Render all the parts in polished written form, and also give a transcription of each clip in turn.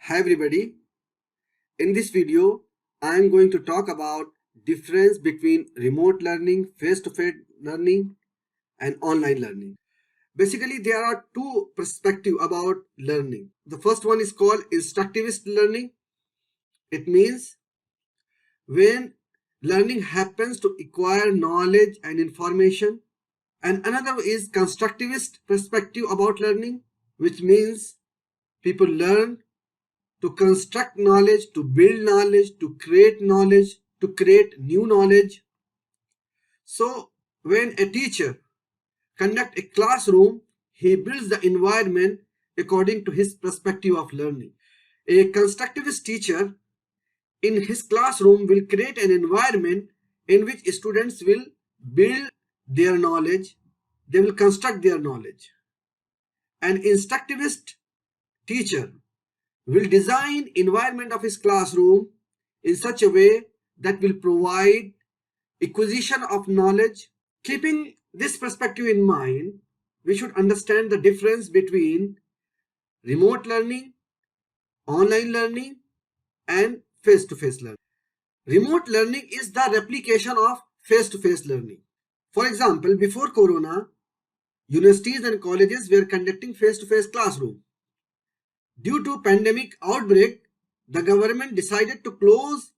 Hi everybody. In this video, I am going to talk about difference between remote learning, face-to-face learning and online learning. Basically, there are two perspectives about learning. The first one is called instructivist learning. It means when learning happens to acquire knowledge and information. And another is constructivist perspective about learning, which means people learn to construct knowledge, to build knowledge, to create knowledge, to create new knowledge. So when a teacher conducts a classroom, he builds the environment according to his perspective of learning. A constructivist teacher in his classroom will create an environment in which students will build their knowledge, they will construct their knowledge. An instructivist teacher will design environment of his classroom in such a way that will provide acquisition of knowledge. Keeping this perspective in mind, we should understand the difference between remote learning, online learning, and face-to-face learning. Remote learning is the replication of face-to-face learning. For example, before Corona, universities and colleges were conducting face-to-face classroom. Due to pandemic outbreak, the government decided to close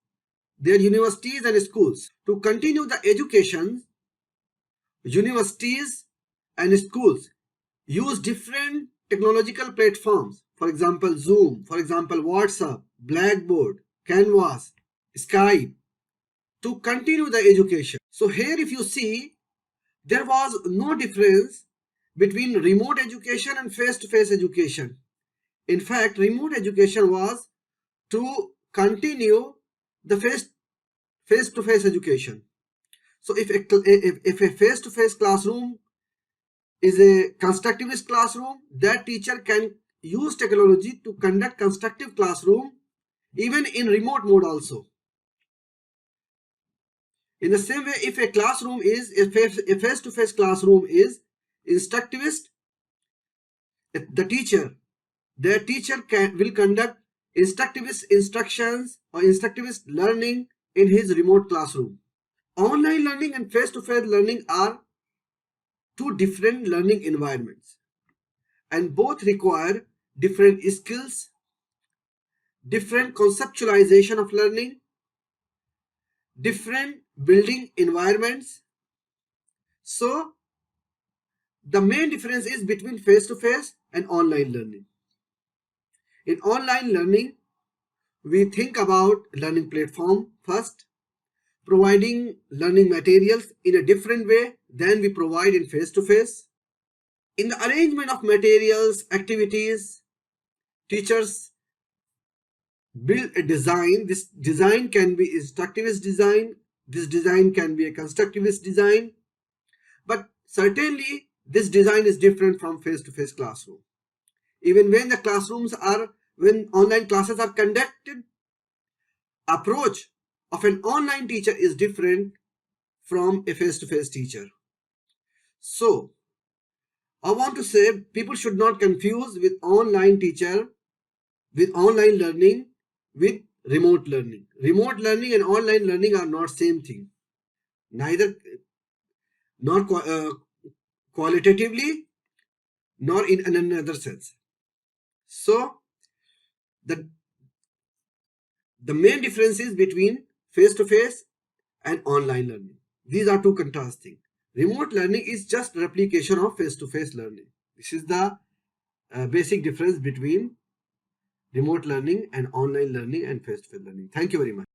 their universities and schools. To continue the education, universities and schools use different technological platforms. For example, Zoom, for example, WhatsApp, Blackboard, Canvas, Skype, to continue the education. So here if you see, there was no difference between remote education and face-to-face education. In fact, remote education was to continue the face-to-face education. So if a face-to-face classroom is a constructivist classroom, that teacher can use technology to conduct constructive classroom even in remote mode also. In the same way, if a classroom is a face-to-face classroom is instructivist, the teacher will conduct instructivist instructions or instructivist learning in his remote classroom. Online learning and face-to-face learning are two different learning environments, and both require different skills, different conceptualization of learning, different building environments. So the main difference is between face-to-face and online learning. In online learning, we think about learning platform first, providing learning materials in a different way than we provide in face-to-face. In the arrangement of materials, activities, teachers build a design. This design can be instructivist design, this design can be a constructivist design, but certainly this design is different from face-to-face classroom. Even when online classes are conducted, approach of an online teacher is different from a face-to-face teacher. So I want to say people should not confuse with online learning with remote learning. Remote learning and online learning are not same thing. Neither not qualitatively nor in another sense. So the main difference is between face-to-face and online learning. These are two contrasting. Remote learning is just replication of face-to-face learning. This is the basic difference between remote learning and online learning and face-to-face learning. Thank you very much.